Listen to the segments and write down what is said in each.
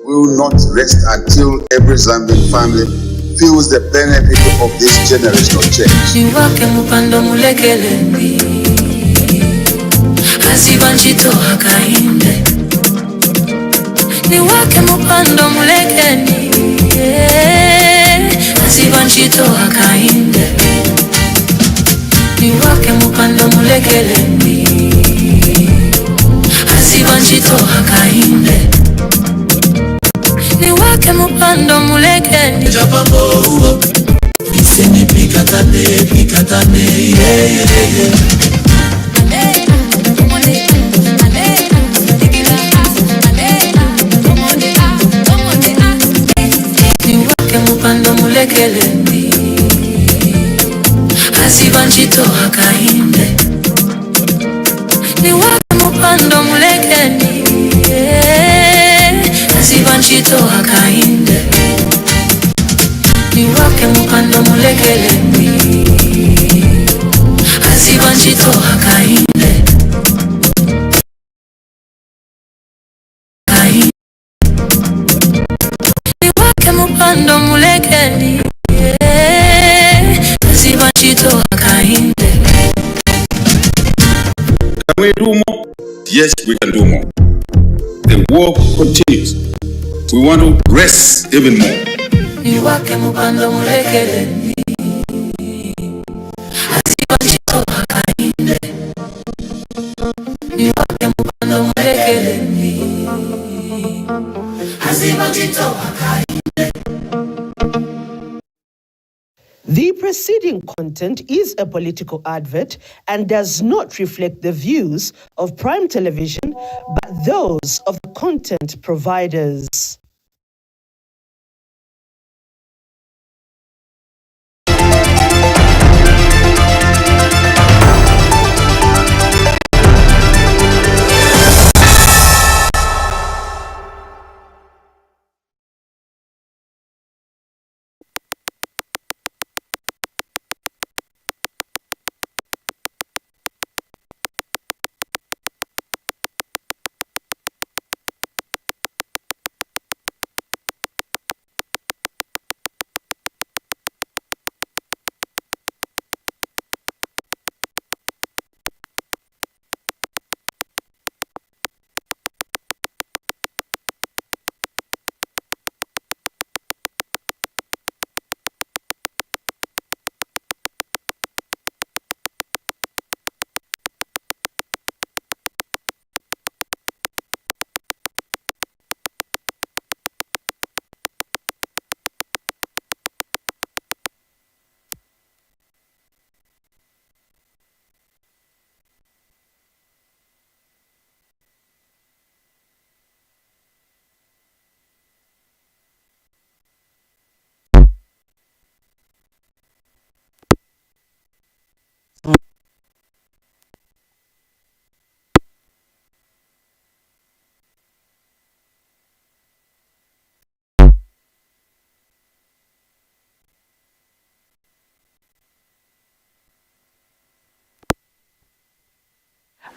will not rest until every Zambian family feels the benefit of this generational change. Niwake mupando mulekelendi Asibanchito hakainde Niwake mupando mulekelendi Asibanchito hakainde Niwake mupando mulekelendi Asibanchito hakainde Niwake mupando mulekelendi Japambo Iseni pikatane, yeah, yeah, yeah. Niwake mupando mulekelendi Asibanchito hakainde Niwake mupando mulekelendi Asibanchito hakainde Niwake mupando mulekelendi Asibanchito hakainde Niwake mupando mulekelendi Asibanchito hakainde. Can we do more? Yes, we can do more. The work continues. We want to rest even more. Niwake mupando mulekelendi Asibanchito hakainde Niwake mupando mulekelendi Asibanchito hakainde. The preceding content is a political advert and does not reflect the views of Prime Television, but those of the content providers.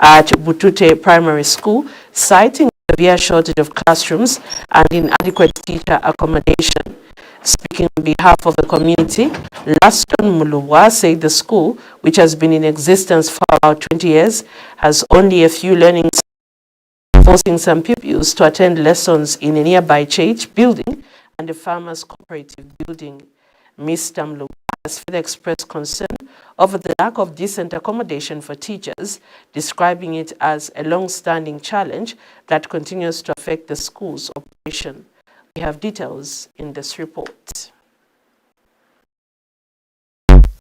At Butute Primary School, citing a severe shortage of classrooms and inadequate teacher accommodation. Speaking on behalf of the community, Laston Muluwa said the school, which has been in existence for about 20 years, has only a few learning centers, forcing some pupils to attend lessons in a nearby church building and a farmers' cooperative building. Mr. Muluwa has further expressed concern over the lack of decent accommodation for teachers, describing it as a long-standing challenge that continues to affect the school's operation. We have details in this report.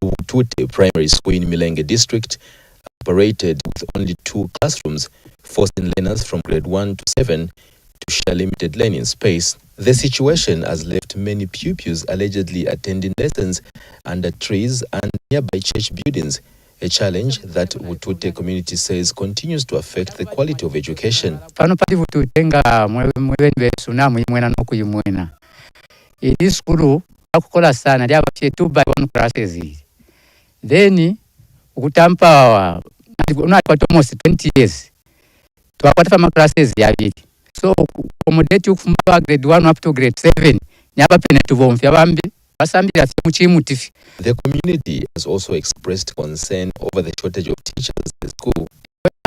Butute Primary School in Milenge District operated with only 2 classrooms, forcing learners from grade 1 to 7 to share limited learning space. The situation has left many pupils allegedly attending lessons under trees and nearby church buildings, a challenge that Butute community says continues to affect the quality of education. Pano pali Butute nga mwebeni besu na mwimwena no kuyimwena. Ili skulu akukola sana ndi abatie 2 by 1 classes. Then ukutampa una kwa almost 20 years. Tuwakwata ma classes ya bili. So accommodate okufumba grade 1 up to grade 7 nyaba pene tubomfya bambi basambira mu tifi. The community has also expressed concern over the shortage of teachers in the school.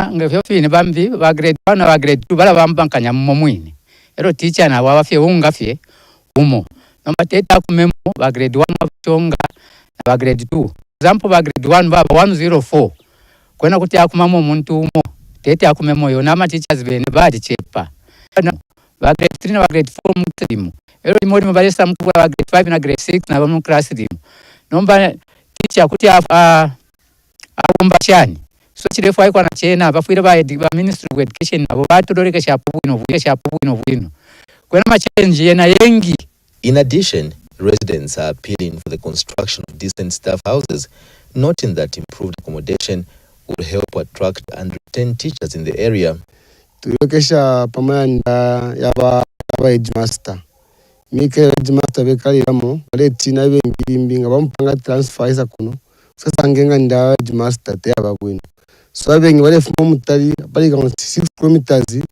Ngavyo fine bambi ba grade 1 na ba grade 2 bala bambankanya mu mwini. Ero teacher na wafye ungafye umo. Nomba teta kumemo ba grade 1 mabchonga na ba grade 2. Example ba grade 1 baba 104. Kwena kuti akumamo omuntu umo. Tete akumemo yo nama teachers bene badi chepa. Ba grade 3 na ba grade 4 mutimo. Ero imodi mbalesa mkubwa ba grade 5 na grade 6 na bamu class dimo. Nomba teacher kuti akumba chani. So chirefu aiko na chena bafuire ba Ministry of Education nabo batodoreka shapu bwino. Kwena machenji yena yengi. In addition, residents are appealing for the construction of decent staff houses, noting that improved accommodation would help attract and retain teachers in the area. Tuyokesha pamanda yaba headmaster. Mike headmaster bekaliramo baleti na bengi nga bampanga transfer isa kuno. Sasa ngenga nda headmaster te abagwino. So abengi bale fumo mutali bali ka 6 kilometers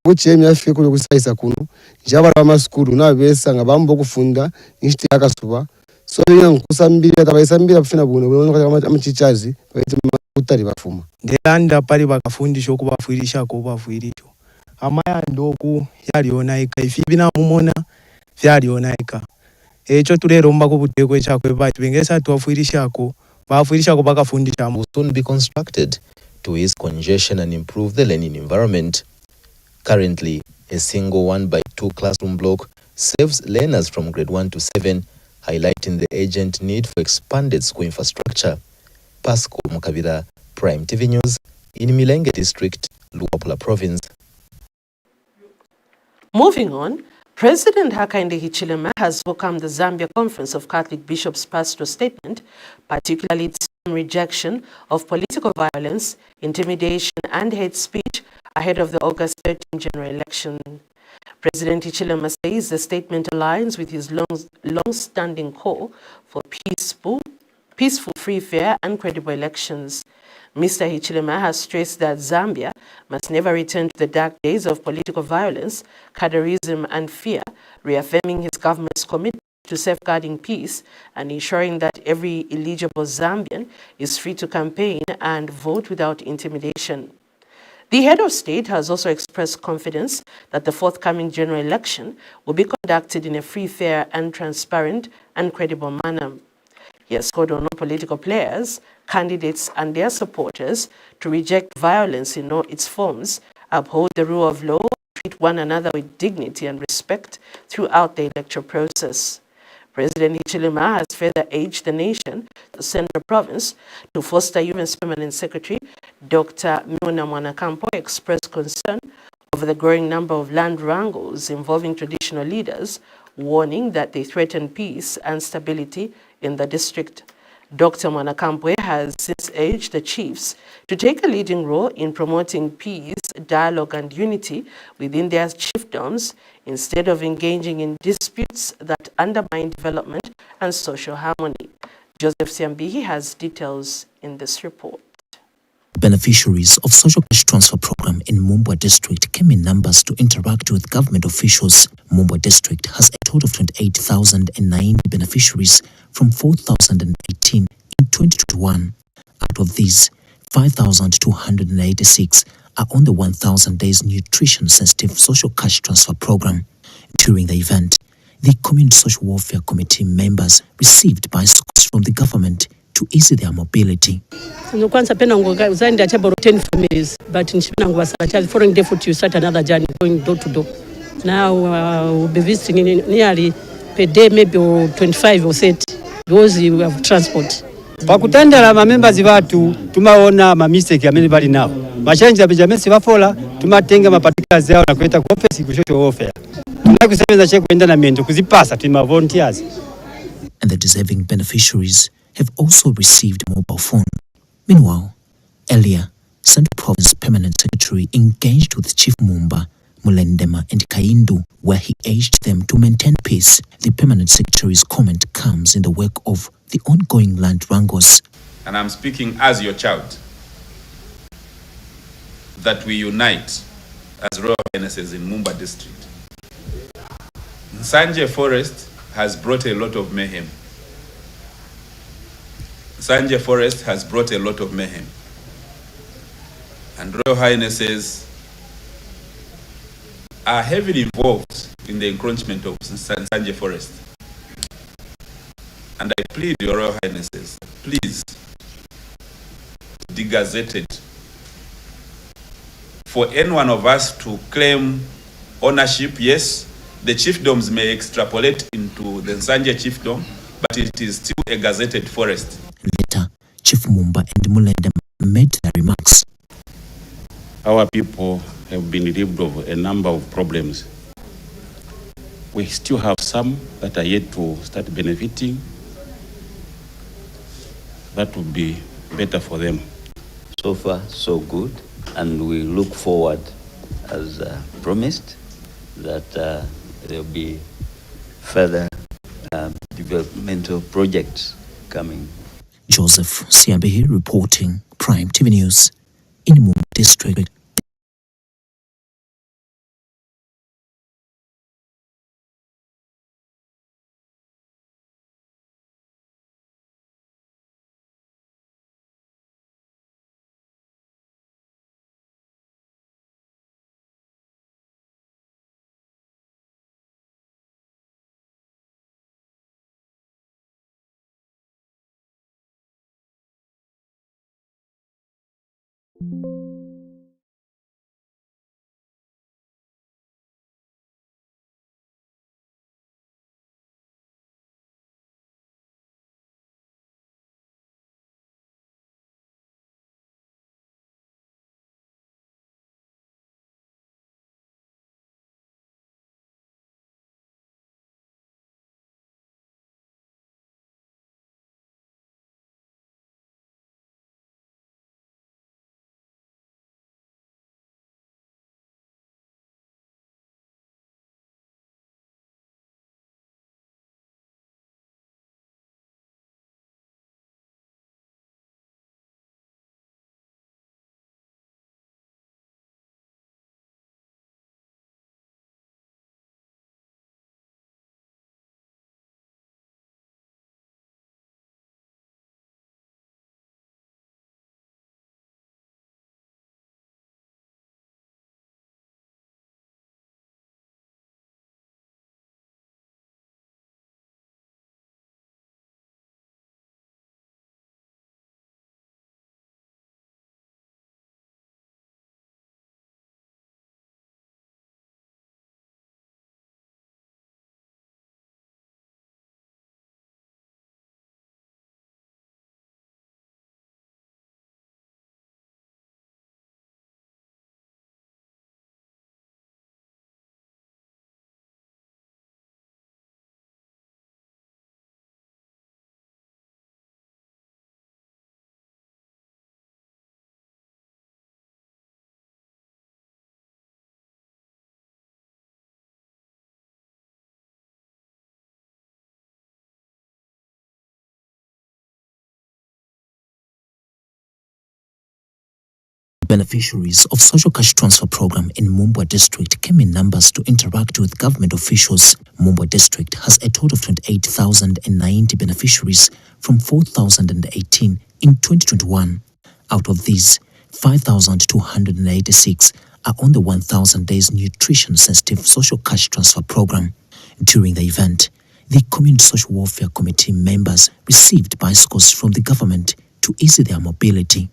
kuche myafike kulo kusaisa kuno. Jaba ba school na besa nga bambo kufunda insti yakasuba. So bino kusambira atabaisambira kufina buno bano kama chichazi baite utali bafuma. Ndelanda pali bakafundisha okubafuirisha ko bafuirisho. Amaya ndoku yaliona eka ifibina mumona vyaliona eka. Echo tuleromba ko butekwe chakwe bati bengesa tuafuirisha ko bafuirisha ko bakafundisha Will soon be constructed to ease congestion and improve the learning environment. Currently, a single 1x2 classroom block serves learners from grade 1 to 7, highlighting the urgent need for expanded school infrastructure. Pascal Mukabira, Prime TV News, in Milenge District, Luapula Province. Moving on, President Hakainde Hichilema has welcomed the Zambia Conference of Catholic Bishops' pastoral statement, particularly its rejection of political violence, intimidation, and hate speech ahead of the August 13 general election. President Hichilema says the statement aligns with his long-standing call for peaceful, free, fair, and credible elections. Mr. Hichilema has stressed that Zambia must never return to the dark days of political violence, cadreism, and fear, reaffirming his government's commitment to safeguarding peace and ensuring that every eligible Zambian is free to campaign and vote without intimidation. The head of state has also expressed confidence that the forthcoming general election will be conducted in a free, fair, and transparent and credible manner. He has called on all political players, candidates, and their supporters to reject violence in all its forms, uphold the rule of law, treat one another with dignity and respect throughout the electoral process. President Hichilema has further urged the nation, the Central Province, to foster UN's Permanent Secretary, Dr. Miona Mwanakampo, expressed concern over the growing number of land wrangles involving traditional leaders, warning that they threaten peace and stability in the district. Dr. Mwanakampo has since urged the chiefs to take a leading role in promoting peace, dialogue, and unity within their chiefdoms instead of engaging in disputes that undermine development and social harmony. Joseph Siambihi has details in this report. Beneficiaries of Social Cash Transfer Program in Mumbwa District came in numbers to interact with government officials. Mumbwa District has a total of 28,090 beneficiaries from 4,018 in 2021. Out of these, 5,286 are on the 1,000 days nutrition-sensitive Social Cash Transfer Program. During the event, the Community Social Welfare Committee members received bicycles from the government to ease their mobility. Kwanza pena uzandi acha about 10 families, but nishipina ngubasala following day to start another journey going door to door. Now we'll be visiting nearly per day maybe 25 or 30 because we have transport. Pakutandala members batu tumaona ma mistake amene bali nawo. Machange abijamesi bafola tumatenga mapatika zao na kuleta ku office kushoto welfare. Tunakusemeza check kwenda na mendo kuzipasa tuma volunteers. And the deserving beneficiaries have also received mobile phone. Meanwhile, earlier, Central Province Permanent Secretary engaged with Chief Mumba, Mulendema and Kaindu, where he urged them to maintain peace. The Permanent Secretary's comment comes in the wake of the ongoing land wrangles. And I'm speaking as your child, that we unite as Royal Highnesses in Mumba district. Nsanje Forest has brought a lot of mayhem. Nsanje Forest has brought a lot of mayhem. And Royal Highnesses are heavily involved in the encroachment of Nsanje Forest. And I plead your Royal Highnesses, please de-gazette it. For any one of us to claim ownership, yes, the chiefdoms may extrapolate into the Nsanje chiefdom, but it is still a gazetted forest. Later, Chief Mumba and Mulendema made their remarks. Our people have been relieved of a number of problems. We still have some that are yet to start benefiting. That would be better for them. So far, so good, and we look forward, as promised, that there will be further developmental projects coming. Joseph Siambehi reporting, Prime TV News, in Mumba District. Beneficiaries of Social Cash Transfer Program in Mumba District came in numbers to interact with government officials. Mumba District has a total of 28,090 beneficiaries from 4,018 in 2021. Out of these, 5,286 are on the 1,000 days nutrition sensitive Social Cash Transfer Program. During the event, the Community Social Welfare Committee members received bicycles from the government to ease their mobility.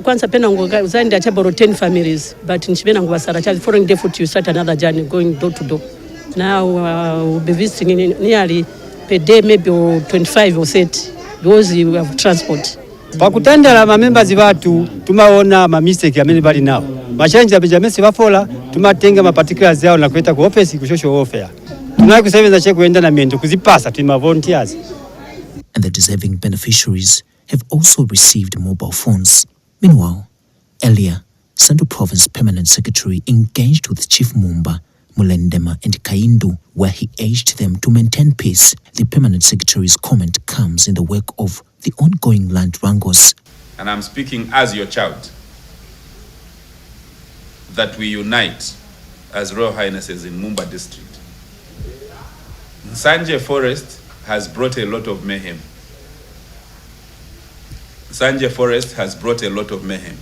Kwanza pena uzandi achaba 10 families, but nchibena ngubasara child following day foot you start another journey going door to door. Now we'll be visiting nearly per day maybe 25 or 30 because we have transport. Pakutendera mamembers batu tumaona ma mistake amene bali nawo. Machange bijamesi bafola tumatenga ma particulars yao na kuleta ku office ku social welfare. Tunaye kusebenza che kuenda na miendo kuzipasa tuma volunteers. And the deserving beneficiaries have also received mobile phones. Meanwhile, earlier, Central Province Permanent Secretary engaged with Chief Mumba, Mulendema and Kaindu, where he urged them to maintain peace. The Permanent Secretary's comment comes in the wake of the ongoing land wrangles. And I'm speaking as your child. that we unite as Royal Highnesses in Mumba district. Nsanje Forest has brought a lot of mayhem. Nsanje Forest has brought a lot of mayhem.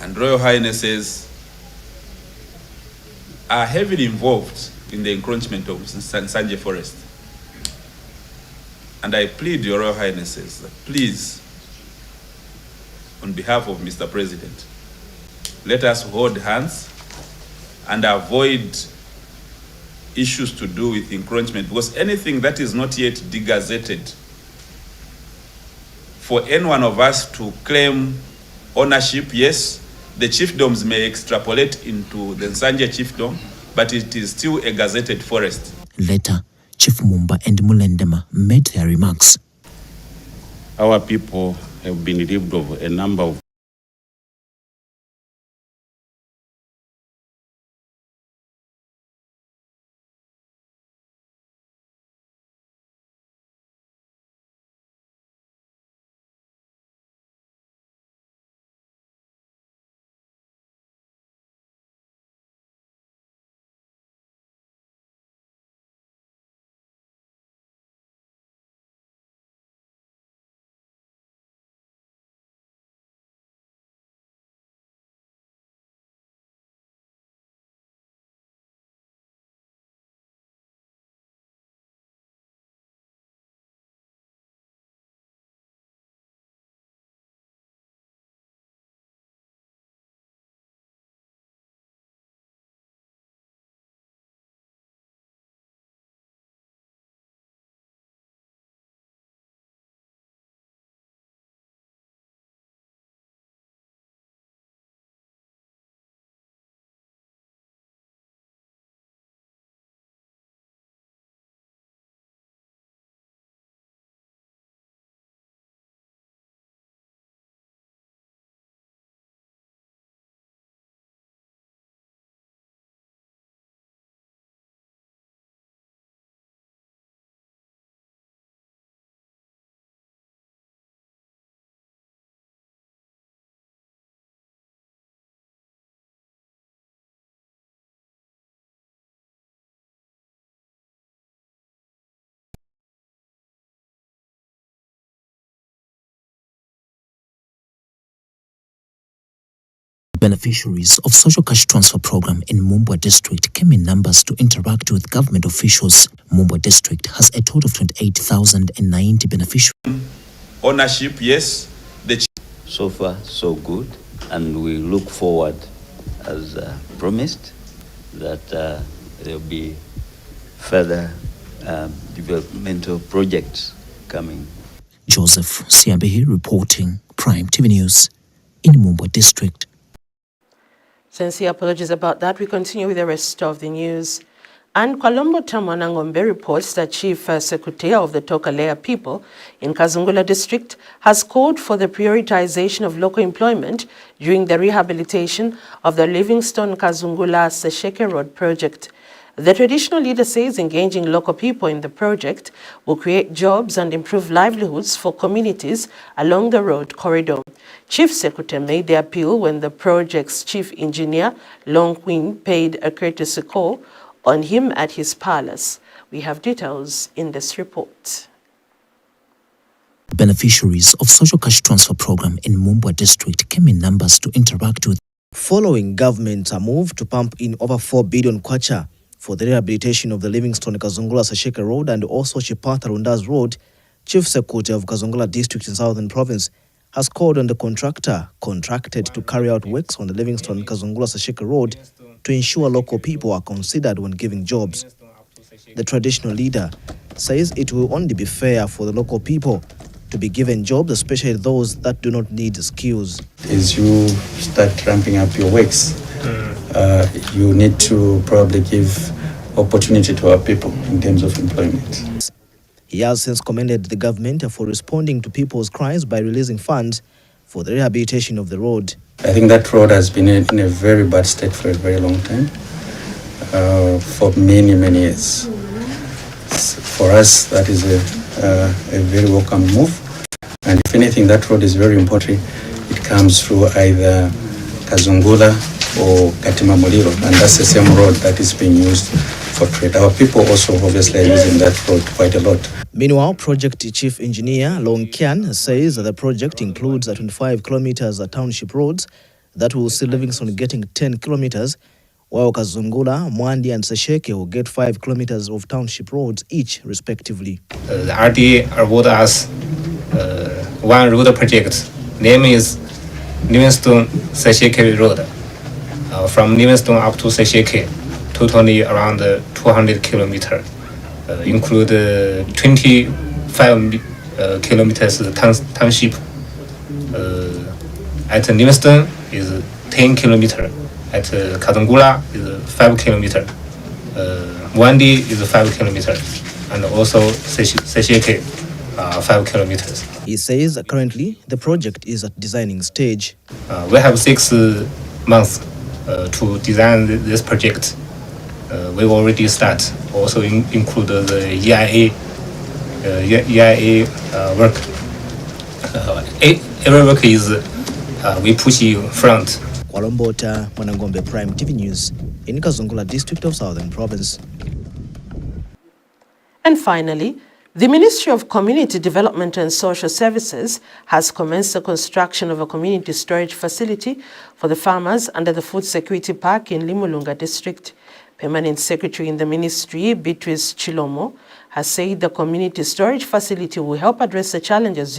And Royal Highnesses are heavily involved in the encroachment of Nsanje Forest. And I plead your Royal Highnesses that please, on behalf of Mr. President, let us hold hands and avoid issues to do with encroachment, because anything that is not yet degazetted, for any one of us to claim ownership, yes, the chiefdoms may extrapolate into the Nsanje chiefdom, but it is still a gazetted forest. Later, Chief Mumba and Mulendema made their remarks. Our people have been relieved of a number of Beneficiaries of Social Cash Transfer Program in Mumba District came in numbers to interact with government officials. Mumba District has a total of 28,090 beneficiaries. Ownership, yes. So far, so good. And we look forward, as promised, that there will be further developmental projects coming. Joseph Siambehi reporting, Prime TV News in Mumba District. Sincere apologies about that. We continue with the rest of the news. And Kwalombo Tamwanangombe reports that Chief Secretary of the Tokalea people in Kazungula district has called for the prioritization of local employment during the rehabilitation of the Livingstone Kazungula Sesheke Road project. The traditional leader says engaging local people in the project will create jobs and improve livelihoods for communities along the road corridor. Chief Secretary made the appeal when the project's chief engineer, Long Queen, paid a courtesy call on him at his palace. We have details in this report. Beneficiaries of Social Cash Transfer Program in Mumba District came in numbers to interact with. Following government's move to pump in over 4 billion kwacha for the rehabilitation of the Livingstone Kazungula Sesheke Road and also Chipata Rundas Road, Chief Secretary of Kazungula District in Southern Province has called on the contractor contracted to carry out works on the Livingstone Kazungula Sesheke Road to ensure local people are considered when giving jobs. The traditional leader says it will only be fair for the local people to be given jobs, especially those that do not need skills. As you start ramping up your works, you need to probably give opportunity to our people in terms of employment. He has since commended the government for responding to people's cries by releasing funds for the rehabilitation of the road. I think that road has been in a very bad state for a very long time, for many, many years. For us, that is a very welcome move. And if anything, that road is very important. It comes through either Kazungula or Katima Muliro, and that's the same road that is being used for trade. Our people also obviously are using that road quite a lot. Meanwhile, Project Chief Engineer Long Kian says that the project includes 25 kilometers of township roads that will see Livingstone getting 10 kilometers, while Kazungula, Mwandi and Sesheke will get 5 kilometers of township roads each, respectively. The RDA awarded us one road project. Name is Livingstone Sesheke Road. From Livingstone up to Sesheke, totally around 200 kilometers. Include 25 kilometers township. At Livingstone is 10 kilometers. At Kazungula is 5 kilometers. Mwandi is 5 kilometers. And also Sesheke 5 kilometers. He says that currently the project is at designing stage. We have 6 months to design this project. We already start. Also include the EIA work. Every work is we push in front. Kwalombota, Mwanangombe, Prime TV News in Kazungula district of Southern Province. And finally, the Ministry of Community Development and Social Services has commenced the construction of a community storage facility for the farmers under the Food Security Park in Limulunga District. Permanent Secretary in the Ministry, Beatrice Chilomo, has said the community storage facility will help address the challenges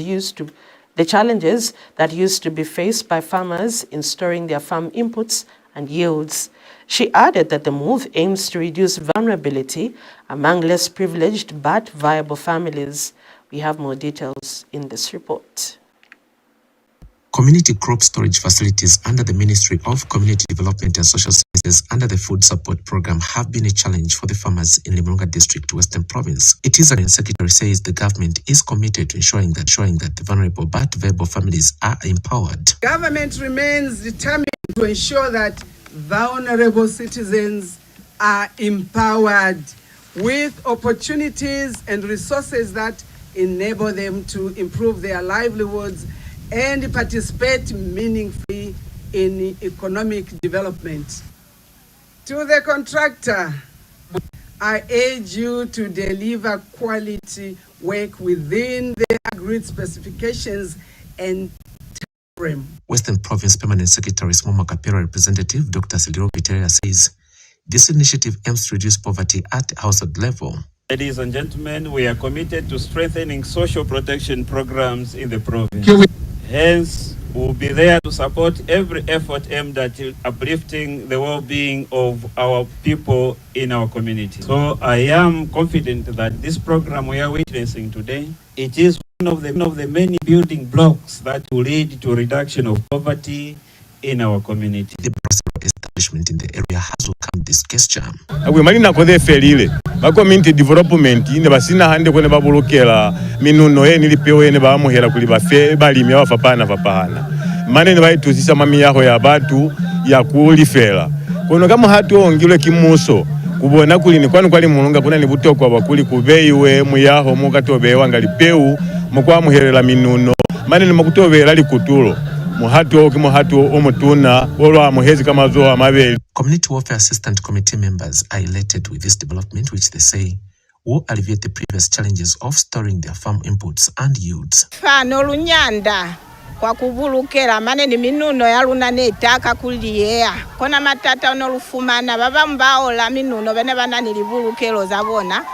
that used to be faced by farmers in storing their farm inputs and yields. She added that the move aims to reduce vulnerability among less privileged but viable families. We have more details in this report. Community crop storage facilities under the Ministry of Community Development and Social Services under the Food Support Program have been a challenge for the farmers in Limulunga District, Western Province. It is, the Secretary says, the government is committed to ensuring that the vulnerable but viable families are empowered. Government remains determined to ensure that vulnerable citizens are empowered with opportunities and resources that enable them to improve their livelihoods and participate meaningfully in economic development. To the contractor, I urge you to deliver quality work within the agreed specifications and time frame. Western Province Permanent Secretary Smoma Kapera representative Dr. Siliro Piteria says this initiative aims to reduce poverty at household level. Ladies and gentlemen, we are committed to strengthening social protection programs in the province. Hence, we'll be there to support every effort aimed at uplifting the well-being of our people in our community. So I am confident that this program we are witnessing today, it is one of the many building blocks that will lead to reduction of poverty in our community. The establishment in the area has welcomed this gesture. We marina kode felile ba community development ine basina hande kone babulukela minuno ye nilipewe ene ba muhera kuli bafe balimi abafapana fapana manene bayituzisa mami yaho ya batu ya kulifela kono kama hatu ongilwe kimuso kubona kuli ni kwani kwali mulunga kuna ni butoko abakuli kubeiwe muyaho mukatobewa ngalipeu mukwa muherela minuno manene makutobela likutulo. Community Welfare Assistant Committee members are elated with this development, which they say will alleviate the previous challenges of storing their farm inputs and yields. Fano lunyanda kwa kubulukela manene minuno ya luna netaka kuliyea kona matata onolufumana baba mbaola minuno bene banani libulukelo zabona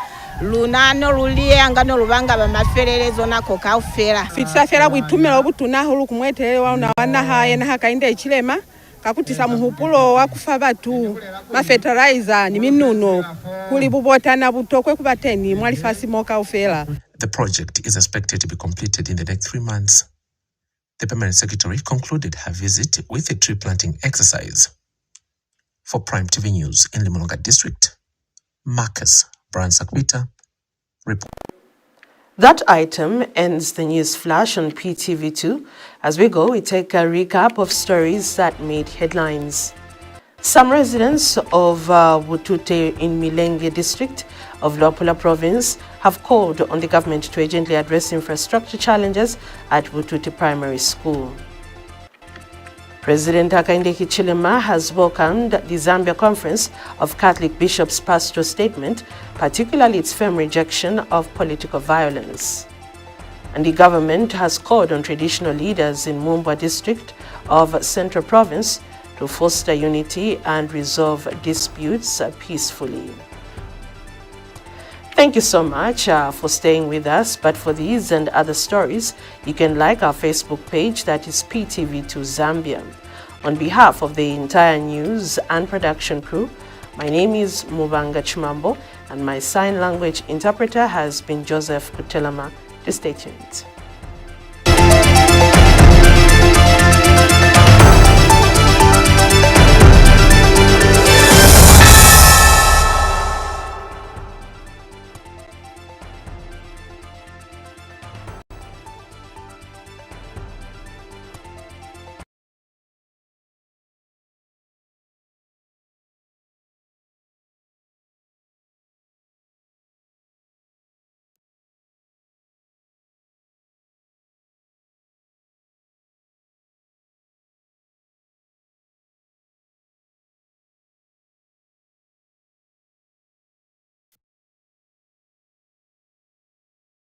lunano lulie ngano lubanga bamaferelezo nako kaufera fitsafera bwitumira obutuna hulu kumwetelwa una wana haye na hakainde ichilema kakutisa muhupulo wakufa batu mafeterizer ni minuno kuli bubota na butokwe kubateni mwalifasi moka ufera. The project is expected to be completed in the next 3 months. The Permanent Secretary concluded her visit with a tree planting exercise. For Prime TV News in Limulunga District, Marcus Bransakwita report. That item ends the news flash on PTV2. As we go, we take a recap of stories that made headlines. Some residents of Butute in Milenge district of Luapula province have called on the government to urgently address infrastructure challenges at Butute Primary School. President Hakainde Hichilema has welcomed the Zambia Conference of Catholic Bishops' pastoral statement, particularly its firm rejection of political violence. And the government has called on traditional leaders in Mumba district of Central Province to foster unity and resolve disputes peacefully. Thank you so much for staying with us. But for these and other stories, you can like our Facebook page, that is PTV2 Zambia. On behalf of the entire news and production crew, my name is Mubanga Chimambo, and my sign language interpreter has been Joseph Kutelama. Stay tuned.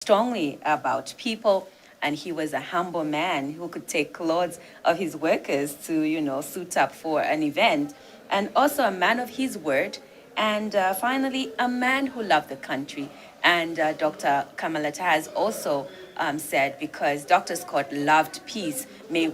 Strongly about people, and he was a humble man who could take clothes of his workers to, suit up for an event, and also a man of his word, and finally, a man who loved the country. And Dr. Kamalata has also said, because Dr. Scott loved peace, may